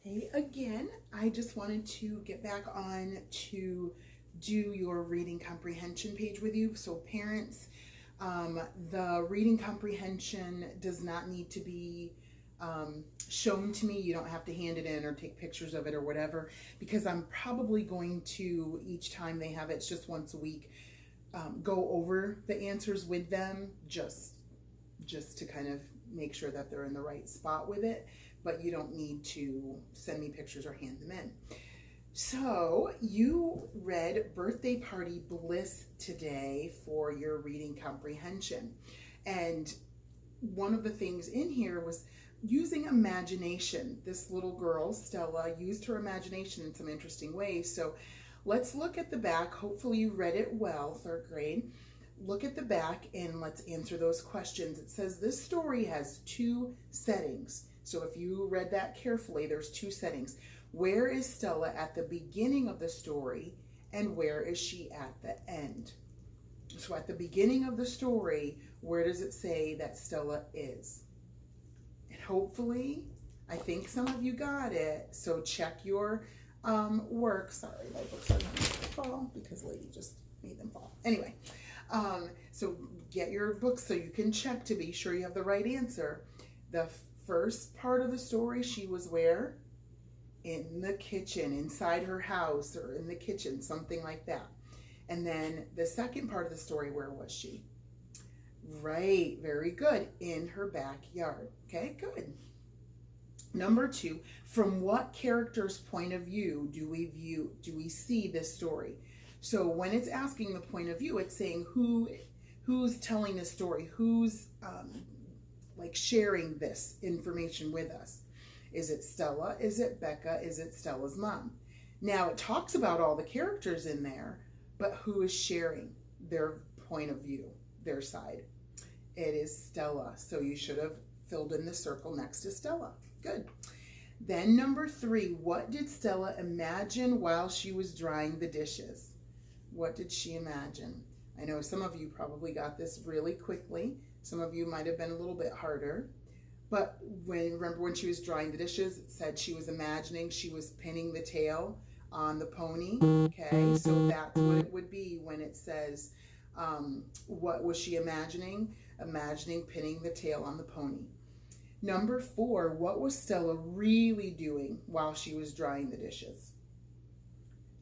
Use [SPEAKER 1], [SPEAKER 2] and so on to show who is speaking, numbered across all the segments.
[SPEAKER 1] Hey again, I just wanted to get back on to do your reading comprehension page with you. So parents, the reading comprehension does not need to be shown to me. You don't have to hand it in or take pictures of it or whatever, because I'm probably going to, each time they have it, it's just once a week, go over the answers with them just to kind of make sure that they're in the right spot with it. But you don't need to send me pictures or hand them in. So you read Birthday Party Bliss today for your reading comprehension. And one of the things in here was using imagination. This little girl, Stella, used her imagination in some interesting ways. So let's look at the back. Hopefully you read it well, third grade. Look at the back and let's answer those questions. It says this story has two settings. So if you read that carefully, there's two settings. Where is Stella at the beginning of the story and where is she at the end? So at the beginning of the story, where does it say that Stella is? And hopefully, I think some of you got it. So check your work. Sorry, my books are going to fall because Lady just made them fall. Anyway, so get your books so you can check to be sure you have the right answer. The first part of the story, she was where? In the kitchen, inside her house, or in the kitchen, something like that. And then the second part of the story, where was she? Right, very good, in her backyard. Okay, good. Number two, from what character's point of view do we see this story? So when it's asking the point of view, it's saying who's telling the story, who's like sharing this information with us. Is it Stella? Is it Becca? Is it Stella's mom? Now it talks about all the characters in there, but who is sharing their point of view, their side? It is Stella. So you should have filled in the circle next to Stella. Good. Then number three, what did Stella imagine while she was drying the dishes? What did she imagine? I know some of you probably got this really quickly. Some of you might have been a little bit harder. But remember when she was drying the dishes, it said she was imagining she was pinning the tail on the pony. Okay, so that's what it would be when it says, what was she imagining? Imagining pinning the tail on the pony. Number four, what was Stella really doing while she was drying the dishes?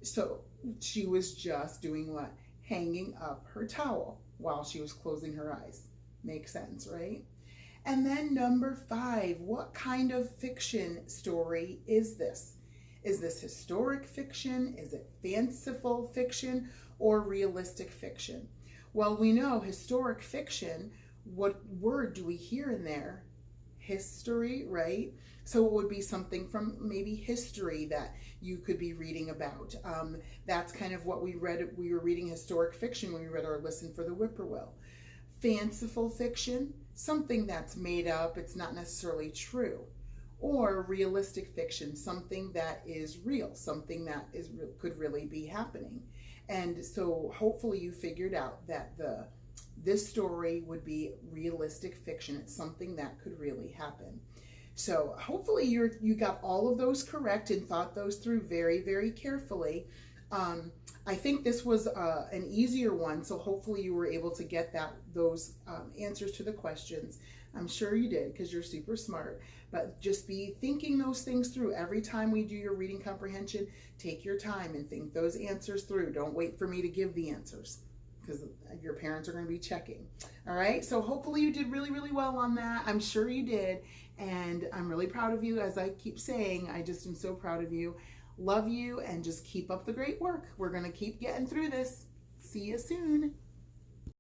[SPEAKER 1] So she was just doing what? Hanging up her towel while she was closing her eyes. Makes sense, right? And then number five, what kind of fiction story is this? Is this historic fiction? Is it fanciful fiction or realistic fiction? Well, we know historic fiction, what word do we hear in there? History, right? So it would be something from maybe history that you could be reading about. That's kind of what we read. We were reading historic fiction when we read our Listen for the Whippoorwill. Fanciful fiction, something that's made up, it's not necessarily true. Or realistic fiction, something that is real, something that could really be happening. And so hopefully you figured out that this story would be realistic fiction. It's something that could really happen. So hopefully you got all of those correct and thought those through very, very carefully. I think this was an easier one, so hopefully you were able to get those answers to the questions. I'm sure you did because you're super smart, but just be thinking those things through. Every time we do your reading comprehension, take your time and think those answers through. Don't wait for me to give the answers because your parents are going to be checking. All right, so hopefully you did really, really well on that. I'm sure you did, and I'm really proud of you. As I keep saying, I just am so proud of you. Love you, and just keep up the great work. We're going to keep getting through this. See you soon.